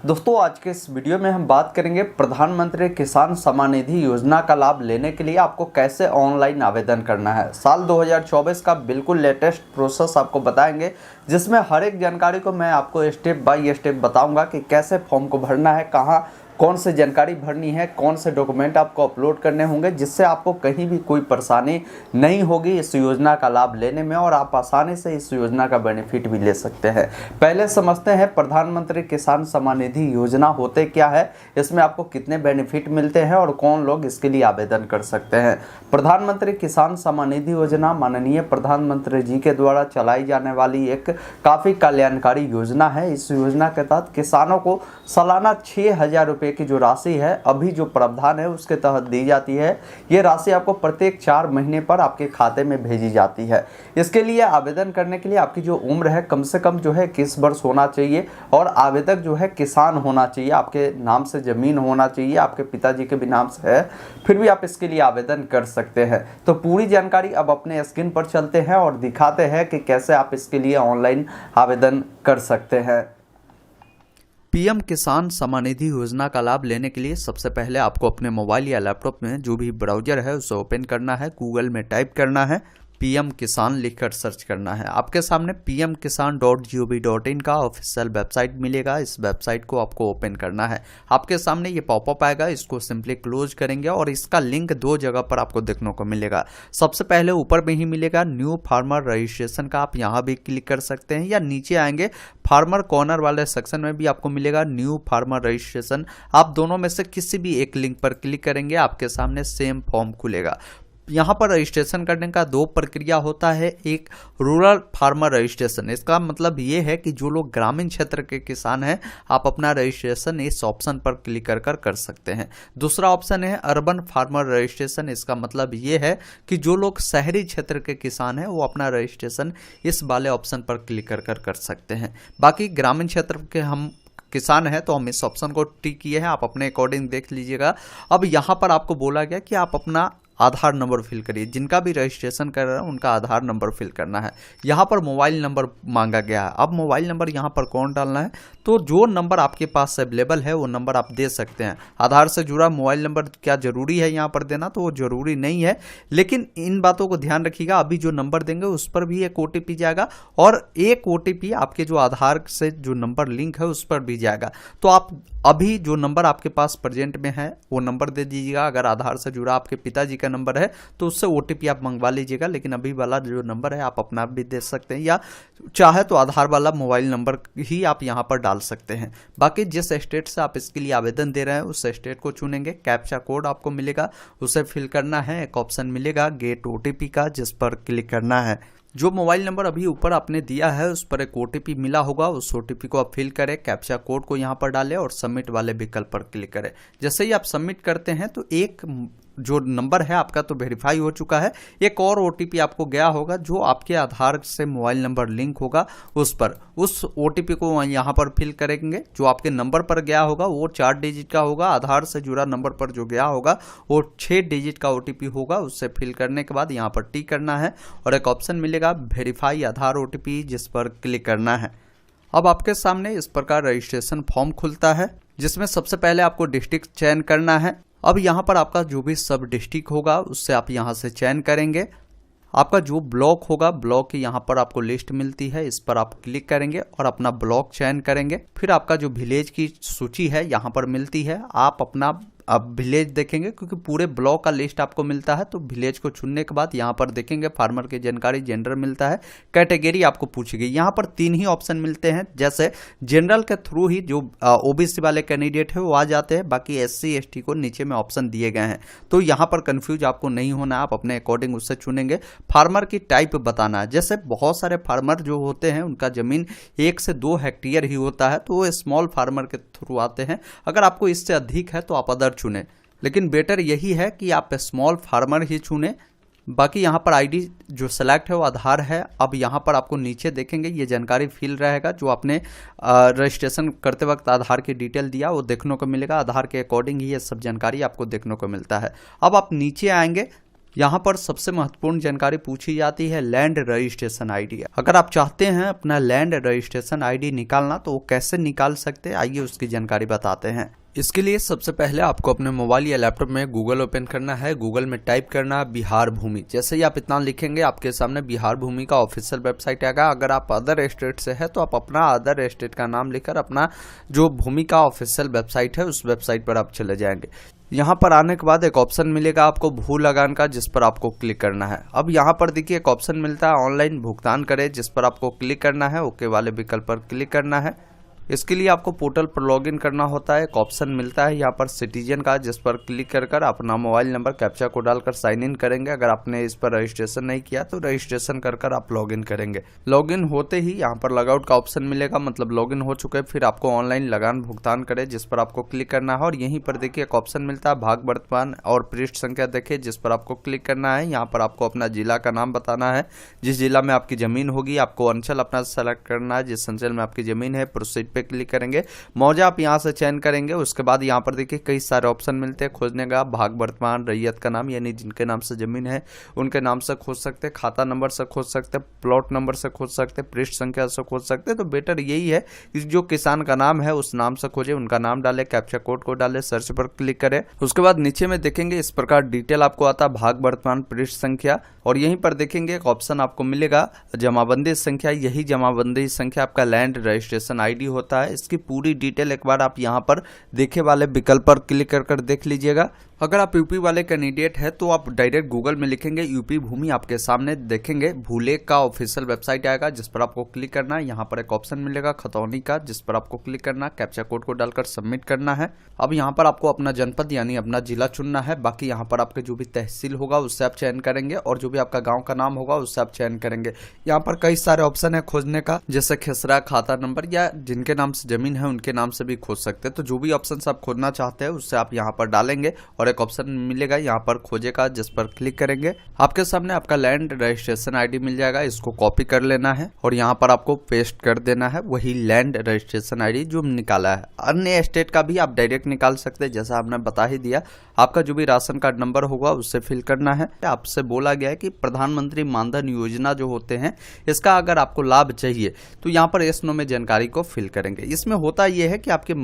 दोस्तों आज के इस वीडियो में हम बात करेंगे प्रधानमंत्री किसान सम्मान निधि योजना का लाभ लेने के लिए आपको कैसे ऑनलाइन आवेदन करना है। साल 2024 का बिल्कुल लेटेस्ट प्रोसेस आपको बताएंगे, जिसमें हर एक जानकारी को मैं आपको स्टेप बाय स्टेप बताऊंगा कि कैसे फॉर्म को भरना है, कहाँ कौन से जानकारी भरनी है, कौन से डॉक्यूमेंट आपको अपलोड करने होंगे, जिससे आपको कहीं भी कोई परेशानी नहीं होगी इस योजना का लाभ लेने में और आप आसानी से इस योजना का बेनिफिट भी ले सकते हैं। पहले समझते हैं प्रधानमंत्री किसान सम्मान निधि योजना होते क्या है, इसमें आपको कितने बेनिफिट मिलते हैं और कौन लोग इसके लिए आवेदन कर सकते हैं। प्रधानमंत्री किसान सम्मान निधि योजना माननीय प्रधानमंत्री जी के द्वारा चलाई जाने वाली एक काफ़ी कल्याणकारी योजना है। इस योजना के तहत किसानों को सालाना 6,000 रुपये की जो राशि है अभी जो प्रावधान है उसके तहत दी जाती है। ये राशि आपको प्रत्येक 4 महीने पर आपके खाते में भेजी जाती है। इसके लिए आवेदन करने के लिए आपकी जो उम्र है कम से कम जो है 21 वर्ष होना चाहिए और आवेदक जो है किसान होना चाहिए, आपके नाम से ज़मीन होना चाहिए, आपके पिताजी के भी नाम से है, फिर भी आप इसके लिए आवेदन कर सकते हैं। तो पूरी जानकारी अब अपने स्क्रीन पर चलते हैं और दिखाते हैं कि कैसे आप इसके लिए ऑनलाइन आवेदन कर सकते हैं। पीएम किसान सम्मान निधि योजना का लाभ लेने के लिए सबसे पहले आपको अपने मोबाइल या लैपटॉप में जो भी ब्राउजर है उसे ओपन करना है। गूगल में टाइप करना है पीएम किसान लिखकर सर्च करना है। आपके सामने pmkisan.gov.in का ऑफिशियल वेबसाइट मिलेगा। इस वेबसाइट को आपको ओपन करना है। आपके सामने ये पॉपअप आएगा, इसको सिंपली क्लोज करेंगे और इसका लिंक 2 जगह पर आपको देखने को मिलेगा। सबसे पहले ऊपर में ही मिलेगा न्यू फार्मर रजिस्ट्रेशन का, आप यहाँ भी क्लिक कर सकते हैं, या नीचे आएंगे फार्मर कॉर्नर वाले सेक्शन में भी आपको मिलेगा न्यू फार्मर रजिस्ट्रेशन। आप दोनों में से किसी भी एक लिंक पर क्लिक करेंगे, आपके सामने सेम फॉर्म खुलेगा। यहाँ पर रजिस्ट्रेशन करने का 2 प्रक्रिया होता है। एक रूरल फार्मर रजिस्ट्रेशन, इसका मतलब ये है कि जो लोग ग्रामीण क्षेत्र के किसान हैं आप अपना रजिस्ट्रेशन इस ऑप्शन पर क्लिक कर सकते हैं। दूसरा ऑप्शन है अर्बन फार्मर रजिस्ट्रेशन, इसका मतलब ये है कि जो लोग शहरी क्षेत्र के किसान हैं वो अपना रजिस्ट्रेशन इस वाले ऑप्शन पर क्लिक कर सकते हैं। बाकी ग्रामीण क्षेत्र के हम किसान है तो हम इस ऑप्शन को टिक किए हैं, आप अपने अकॉर्डिंग देख लीजिएगा। अब यहाँ पर आपको बोला गया कि आप अपना आधार नंबर फिल करिए। जिनका भी रजिस्ट्रेशन कर रहे हैं उनका आधार नंबर फिल करना है। यहाँ पर मोबाइल नंबर मांगा गया है। अब मोबाइल नंबर यहाँ पर कौन डालना है, तो जो नंबर आपके पास अवेलेबल है वो नंबर आप दे सकते हैं। आधार से जुड़ा मोबाइल नंबर क्या ज़रूरी है यहाँ पर देना, तो वो ज़रूरी नहीं है, लेकिन इन बातों को ध्यान रखिएगा। अभी जो नंबर देंगे उस पर भी एक OTP जाएगा और एक OTP आपके जो आधार से जो नंबर लिंक है उस पर भी जाएगा। तो आप अभी जो नंबर आपके पास प्रेजेंट में है वो नंबर दे दीजिएगा। अगर आधार से जुड़ा आपके पिताजी का नंबर है तो उससे OTP आप मंगवा लीजिएगा, लेकिन अभी वाला जो नंबर है आप अपना भी दे सकते हैं, या चाहे तो आधार वाला मोबाइल नंबर ही आप यहाँ पर डाल सकते हैं। बाकी जिस स्टेट से आप इसके लिए आवेदन दे रहे हैं उस स्टेट को चुनेंगे। कैप्चा कोड आपको मिलेगा, उसे फिल करना है। एक ऑप्शन मिलेगा गेट OTP का, जिस पर क्लिक करना है। जो मोबाइल नंबर अभी ऊपर आपने दिया है उस पर एक OTP मिला होगा, उस OTP को आप फिल करें, कैप्चा कोड को यहाँ पर डालें और सबमिट वाले विकल्प पर क्लिक करें। जैसे ही आप सबमिट करते हैं तो एक जो नंबर है आपका तो वेरीफाई हो चुका है, एक और OTP आपको गया होगा जो आपके आधार से मोबाइल नंबर लिंक होगा उस OTP को यहाँ पर फिल करेंगे। जो आपके नंबर पर गया होगा वो 4 डिजिट का होगा, आधार से जुड़ा नंबर पर जो गया होगा वो 6 डिजिट का OTP होगा। उससे फिल करने के बाद यहाँ पर टिक करना है और एक ऑप्शन मिलेगा वेरीफाई आधार OTP, जिस पर क्लिक करना है। अब आपके सामने इस प्रकार रजिस्ट्रेशन फॉर्म खुलता है, जिसमें सबसे पहले आपको डिस्ट्रिक्ट चयन करना है। अब यहाँ पर आपका जो भी सब डिस्ट्रिक्ट होगा उससे आप यहाँ से चयन करेंगे। आपका जो ब्लॉक होगा, ब्लॉक की यहाँ पर आपको लिस्ट मिलती है, इस पर आप क्लिक करेंगे और अपना ब्लॉक चयन करेंगे। फिर आपका जो विलेज की सूची है यहाँ पर मिलती है, आप अपना अब विलेज देखेंगे क्योंकि पूरे ब्लॉक का लिस्ट आपको मिलता है। तो विलेज को चुनने के बाद यहाँ पर देखेंगे फार्मर की जानकारी, जेंडर मिलता है, कैटेगरी आपको पूछी गई। यहाँ पर 3 ही ऑप्शन मिलते हैं, जैसे जनरल के थ्रू ही जो OBC वाले कैंडिडेट है वो आ जाते हैं, बाकी SC ST को नीचे में ऑप्शन दिए गए हैं। तो यहाँ पर कंफ्यूज आपको नहीं होना, आप अपने अकॉर्डिंग उससे चुनेंगे। फार्मर की टाइप बताना है, जैसे बहुत सारे फार्मर जो होते हैं उनका जमीन 1 से 2 हेक्टेयर ही होता है तो वो स्मॉल फार्मर के थ्रू आते हैं। अगर आपको इससे अधिक है तो आप अदर चुने, लेकिन बेटर यही है कि आप स्मॉल फार्मर ही चुने। बाकी यहाँ पर ID जो सेलेक्ट है वो आधार है। अब यहाँ पर आपको नीचे देखेंगे ये जानकारी फिल रहेगा, जो आपने रजिस्ट्रेशन करते वक्त आधार की डिटेल दिया वो देखने को मिलेगा। आधार के अकॉर्डिंग ही ये सब जानकारी आपको देखने को मिलता है। अब आप नीचे आएंगे यहाँ पर सबसे महत्वपूर्ण जानकारी पूछी जाती है लैंड रजिस्ट्रेशन आईडी। अगर आप चाहते हैं अपना लैंड रजिस्ट्रेशन आईडी निकालना तो वो कैसे निकाल सकते हैं, आइए उसकी जानकारी बताते हैं। इसके लिए सबसे पहले आपको अपने मोबाइल या लैपटॉप में गूगल ओपन करना है। गूगल में टाइप करना है बिहार भूमि। जैसे ही आप इतना लिखेंगे आपके सामने बिहार भूमि का ऑफिशियल वेबसाइट आएगा। अगर आप अदर स्टेट से है तो आप अपना अदर स्टेट का नाम लिखकर अपना जो भूमि का ऑफिशियल वेबसाइट है उस वेबसाइट पर आप चले जाएंगे। यहाँ पर आने के बाद एक ऑप्शन मिलेगा आपको भू लगान का, जिस पर आपको क्लिक करना है। अब यहाँ पर देखिए एक ऑप्शन मिलता है ऑनलाइन भुगतान करें, जिस पर आपको क्लिक करना है। ओके वाले विकल्प पर क्लिक करना है। इसके लिए आपको पोर्टल पर लॉगिन करना होता है। एक ऑप्शन मिलता है यहाँ पर सिटीजन का, जिस पर क्लिक कर अपना मोबाइल नंबर कैप्चा को डालकर साइन इन करेंगे। अगर आपने इस पर रजिस्ट्रेशन नहीं किया तो रजिस्ट्रेशन कर आप लॉगिन करेंगे। लॉगिन होते ही यहाँ पर लॉगआउट का ऑप्शन मिलेगा, मतलब लॉगिन हो चुके। फिर आपको ऑनलाइन लगान भुगतान करें, जिस पर आपको क्लिक करना है। और यहीं पर देखिए एक ऑप्शन मिलता है भाग वर्तमान और पृष्ठ संख्या देखिए, जिस पर आपको क्लिक करना है। यहाँ पर आपको अपना जिला का नाम बताना है, जिस जिला में आपकी जमीन होगी। आपको अंचल अपना सेलेक्ट करना है, जिस अंचल में आपकी जमीन है। प्रोसीड पे क्लिक करेंगे। मौजा आप यहां से चयन करेंगे। उसके बाद यहां पर देखिए कई सारे ऑप्शन मिलते हैं खोजने का। भाग वर्तमान, रैयत का नाम यानी जिनके नाम से जमीन है उनके नाम से खोज सकते हैं, खाता नंबर से खोज सकते हैं, प्लॉट नंबर से खोज सकते हैं, पृष्ठ संख्या से खोज सकते हैं। तो बेटर यही है कि जो किसान का नाम है उस नाम से खोजे, उनका नाम डाले, कैप्चा कोड को डाले, सर्च पर क्लिक करें। उसके बाद नीचे में देखेंगे इस प्रकार डिटेल आपको आता है भाग वर्तमान, पृष्ठ संख्या। और यहीं पर देखेंगे एक ऑप्शन आपको मिलेगा जमाबंदी संख्या। यही जमाबंदी संख्या आपका लैंड रजिस्ट्रेशन आईडी होता है। इसकी पूरी डिटेल एक बार आप यहां पर देखे वाले विकल्प पर क्लिक कर देख लीजिएगा। अगर आप यूपी वाले कैंडिडेट है तो आप डायरेक्ट गूगल में लिखेंगे यूपी भूमि, आपके सामने देखेंगे भूलेख का ऑफिशियल वेबसाइट आएगा, जिस पर आपको क्लिक करना है। यहाँ पर एक ऑप्शन मिलेगा खतौनी का, जिस पर आपको क्लिक करना है, कैप्चा कोड को डालकर सबमिट करना है। अब यहाँ पर आपको अपना जनपद यानी अपना जिला चुनना है। बाकी यहाँ पर आपके जो भी तहसील होगा उससे आप चयन करेंगे, और जो भी आपका गाँव का नाम होगा उससे आप चयन करेंगे। यहाँ पर कई सारे ऑप्शन है खोजने का, जैसे खेसरा, खाता नंबर, या जिनके नाम से जमीन है उनके नाम से भी खोज सकते हैं। तो जो भी ऑप्शन आप खोजना चाहते हैं उससे आप यहाँ पर डालेंगे, और एक ऑप्शन मिलेगा यहाँ पर खोजे का, जिस पर क्लिक करेंगे आपके सामने आपका लैंड रजिस्ट्रेशन आईडी मिल जाएगा। इसको कॉपी कर लेना है और यहाँ पर आपको पेस्ट कर देना है वही लैंड रजिस्ट्रेशन आईडी जो निकाला है। अन्य स्टेट का भी आप डायरेक्ट निकाल सकते हैं, जैसा आपने बता ही दिया। आपका जो भी राशन कार्ड नंबर होगा उससे फिल करना है। आपसे बोला गया है कि प्रधानमंत्री मानधन योजना जो होते हैं इसका अगर आपको लाभ चाहिए तो यहाँ पर यस नो में जानकारी को फिल करेंगे। इसमें होता यह है कि आपके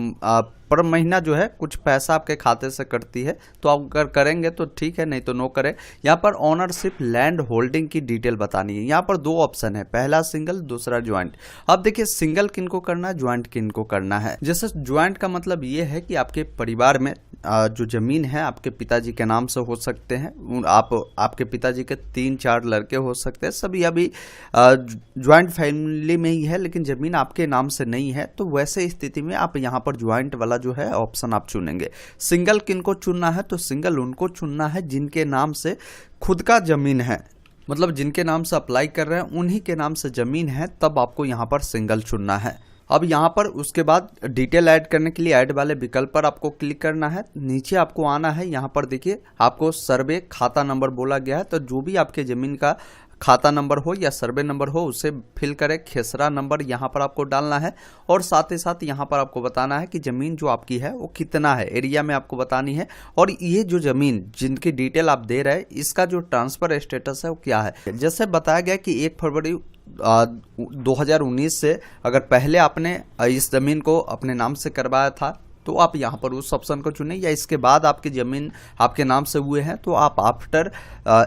पर महीना जो है कुछ पैसा आपके खाते से कटती है, तो आप अगर करेंगे तो ठीक है, नहीं तो नो करें। यहाँ पर ओनरशिप लैंड होल्डिंग की डिटेल बतानी है। यहाँ पर दो ऑप्शन है, पहला सिंगल, दूसरा ज्वाइंट। अब देखिए सिंगल किनको करना है, ज्वाइंट किनको करना है। जैसे ज्वाइंट का मतलब ये है कि आपके परिवार में जो जमीन है आपके पिताजी के नाम से हो सकते हैं। आपके पिताजी के 3-4 लड़के हो सकते हैं, सभी अभी ज्वाइंट फैमिली में ही है, लेकिन जमीन आपके नाम से नहीं है। तो वैसे स्थिति में आप यहाँ पर ज्वाइंट वाला जो है ऑप्शन आप चुनेंगे। सिंगल किनको चुनना है, तो सिंगल उनको चुनना है जिनके नाम से खुद का जमीन है, मतलब जिनके नाम से अप्लाई कर रहे हैं उन्हीं के नाम से जमीन है, तब आपको यहाँ पर सिंगल चुनना है। अब यहाँ पर उसके बाद डिटेल ऐड करने के लिए ऐड वाले विकल्प पर आपको क्लिक करना है। नीचे आपको आना है, यहाँ पर देखिए आपको सर्वे खाता नंबर बोला गया है, तो जो भी आपके जमीन का खाता नंबर हो या सर्वे नंबर हो उसे फिल करें। खेसरा नंबर यहाँ पर आपको डालना है, और साथ ही साथ यहाँ पर आपको बताना है कि ज़मीन जो आपकी है वो कितना है, एरिया में आपको बतानी है। और ये जो ज़मीन जिनकी डिटेल आप दे रहे हैं इसका जो ट्रांसफ़र स्टेटस है वो क्या है। जैसे बताया गया कि 1 फरवरी 2019 से अगर पहले आपने इस ज़मीन को अपने नाम से करवाया था तो आप यहाँ पर उस ऑप्शन को चुनें, या इसके बाद आपकी ज़मीन आपके नाम से हुए हैं तो आप आफ्टर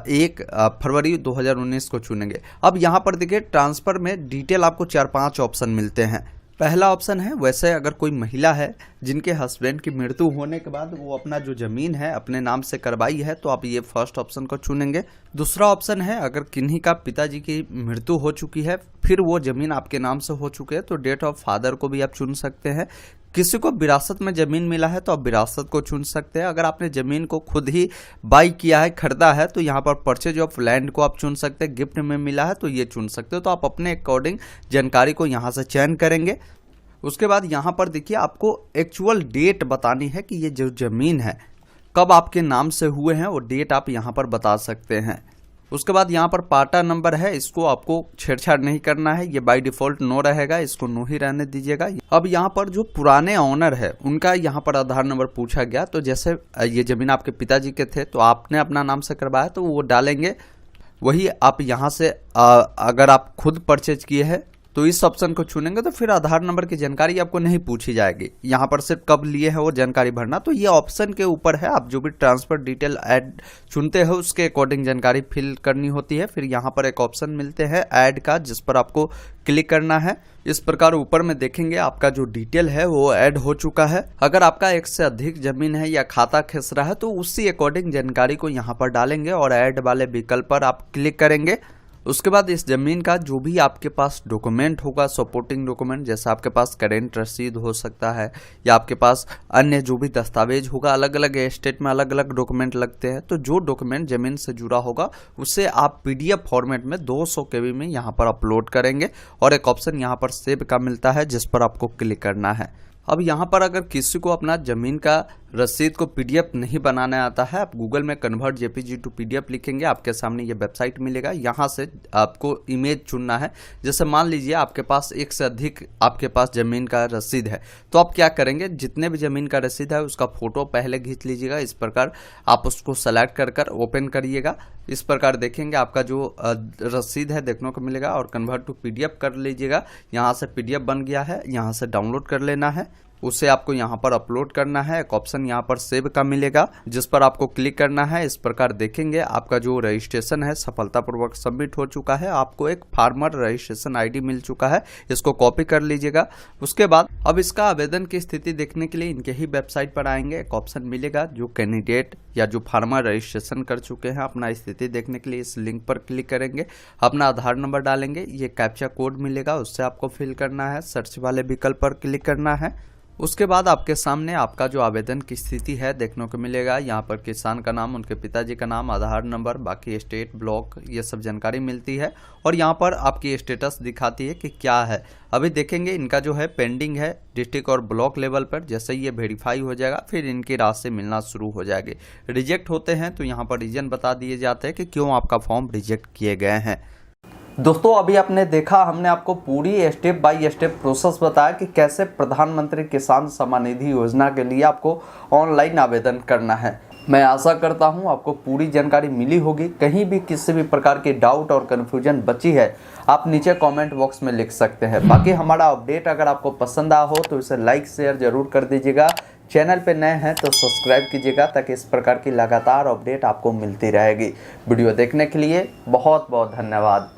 1 फरवरी 2019 को चुनेंगे। अब यहाँ पर देखिए ट्रांसफ़र में डिटेल आपको 4-5 ऑप्शन मिलते हैं। पहला ऑप्शन है वैसे अगर कोई महिला है जिनके हस्बैंड की मृत्यु होने के बाद वो अपना जो ज़मीन है अपने नाम से करवाई है, तो आप ये फर्स्ट ऑप्शन को चुनेंगे। दूसरा ऑप्शन है अगर किन्हीं का पिताजी की मृत्यु हो चुकी है फिर वो ज़मीन आपके नाम से हो चुके हैं, तो डेट ऑफ फादर को भी आप चुन सकते हैं। किसी को विरासत में ज़मीन मिला है तो आप विरासत को चुन सकते हैं। अगर आपने ज़मीन को खुद ही बाई किया है, खरीदा है, तो यहाँ पर परचेज ऑफ लैंड को आप चुन सकते हैं। गिफ्ट में मिला है तो ये चुन सकते हो। तो आप अपने अकॉर्डिंग जानकारी को यहाँ से चयन करेंगे। उसके बाद यहाँ पर देखिए आपको एक्चुअल डेट बतानी है कि ये जो ज़मीन है कब आपके नाम से हुए हैं, वो डेट आप यहाँ पर बता सकते हैं। उसके बाद यहाँ पर पाटा नंबर है, इसको आपको छेड़छाड़ नहीं करना है, ये बाय डिफॉल्ट नो रहेगा, इसको नो ही रहने दीजिएगा। अब यहाँ पर जो पुराने ऑनर है उनका यहाँ पर आधार नंबर पूछा गया, तो जैसे ये जमीन आपके पिताजी के थे तो आपने अपना नाम से करवाया तो वो डालेंगे, वही आप यहाँ से अगर आप खुद परचेज किए हैं तो इस ऑप्शन को चुनेंगे तो फिर आधार नंबर की जानकारी आपको नहीं पूछी जाएगी। यहाँ पर सिर्फ कब लिए हैं वो जानकारी भरना, तो ये ऑप्शन के ऊपर है। आप जो भी ट्रांसफर डिटेल ऐड चुनते हो उसके अकॉर्डिंग जानकारी फिल करनी होती है। फिर यहाँ पर एक ऑप्शन मिलते हैं ऐड का, जिस पर आपको क्लिक करना है। इस प्रकार ऊपर में देखेंगे आपका जो डिटेल है वो ऐड हो चुका है। अगर आपका एक से अधिक जमीन है या खाता खिस रहा है तो उसी अकॉर्डिंग जानकारी को यहाँ पर डालेंगे और ऐड वाले विकल्प पर आप क्लिक करेंगे। उसके बाद इस जमीन का जो भी आपके पास डॉक्यूमेंट होगा, सपोर्टिंग डॉक्यूमेंट, जैसा आपके पास करेंट रसीद हो सकता है या आपके पास अन्य जो भी दस्तावेज होगा, अलग अलग स्टेट में अलग अलग डॉक्यूमेंट लगते हैं, तो जो डॉक्यूमेंट जमीन से जुड़ा होगा उसे आप PDF फॉर्मेट में 200 KB में यहाँ पर अपलोड करेंगे और एक ऑप्शन यहाँ पर सेव का मिलता है जिस पर आपको क्लिक करना है। अब यहाँ पर अगर किसी को अपना जमीन का रसीद को PDF नहीं बनाना आता है, आप गूगल में कन्वर्ट JPG टू PDF लिखेंगे, आपके सामने ये वेबसाइट मिलेगा। यहाँ से आपको इमेज चुनना है। जैसे मान लीजिए आपके पास एक से अधिक आपके पास ज़मीन का रसीद है, तो आप क्या करेंगे, जितने भी ज़मीन का रसीद है उसका फ़ोटो पहले खींच लीजिएगा। इस प्रकार आप उसको सेलेक्ट कर ओपन करिएगा। इस प्रकार देखेंगे आपका जो रसीद है देखने को मिलेगा और कन्वर्ट टू PDF कर लीजिएगा। यहाँ से PDF बन गया है, यहाँ से डाउनलोड कर लेना है, उसे आपको यहाँ पर अपलोड करना है। एक ऑप्शन यहाँ पर सेव का मिलेगा जिस पर आपको क्लिक करना है। इस प्रकार देखेंगे आपका जो रजिस्ट्रेशन है सफलतापूर्वक सबमिट हो चुका है। आपको एक फार्मर रजिस्ट्रेशन ID मिल चुका है, इसको कॉपी कर लीजिएगा। उसके बाद अब इसका आवेदन की स्थिति देखने के लिए इनके ही वेबसाइट पर आएंगे। एक ऑप्शन मिलेगा जो कैंडिडेट या जो फार्मर रजिस्ट्रेशन कर चुके हैं, अपना स्थिति देखने के लिए इस लिंक पर क्लिक करेंगे, अपना आधार नंबर डालेंगे, ये कैप्चा कोड मिलेगा उससे आपको फिल करना है, सर्च वाले विकल्प पर क्लिक करना है। उसके बाद आपके सामने आपका जो आवेदन की स्थिति है देखने को मिलेगा। यहाँ पर किसान का नाम, उनके पिताजी का नाम, आधार नंबर, बाकी स्टेट, ब्लॉक, ये सब जानकारी मिलती है और यहाँ पर आपकी स्टेटस दिखाती है कि क्या है। अभी देखेंगे इनका जो है पेंडिंग है डिस्ट्रिक्ट और ब्लॉक लेवल पर। जैसे ही ये वेरीफाई हो जाएगा फिर इनकी राशि मिलना शुरू हो जाएगी। रिजेक्ट होते हैं तो यहाँ पर रीजन बता दिए जाते हैं कि क्यों आपका फॉर्म रिजेक्ट किए गए हैं। दोस्तों अभी आपने देखा, हमने आपको पूरी स्टेप बाय स्टेप प्रोसेस बताया कि कैसे प्रधानमंत्री किसान सम्मान निधि योजना के लिए आपको ऑनलाइन आवेदन करना है। मैं आशा करता हूं आपको पूरी जानकारी मिली होगी। कहीं भी किसी भी प्रकार की डाउट और कन्फ्यूजन बची है आप नीचे कमेंट बॉक्स में लिख सकते हैं। बाकी हमारा अपडेट अगर आपको पसंद आया हो तो इसे लाइक शेयर जरूर कर दीजिएगा। चैनल पे नए हैं तो सब्सक्राइब कीजिएगा ताकि इस प्रकार की लगातार अपडेट आपको मिलती रहेगी। वीडियो देखने के लिए बहुत बहुत धन्यवाद।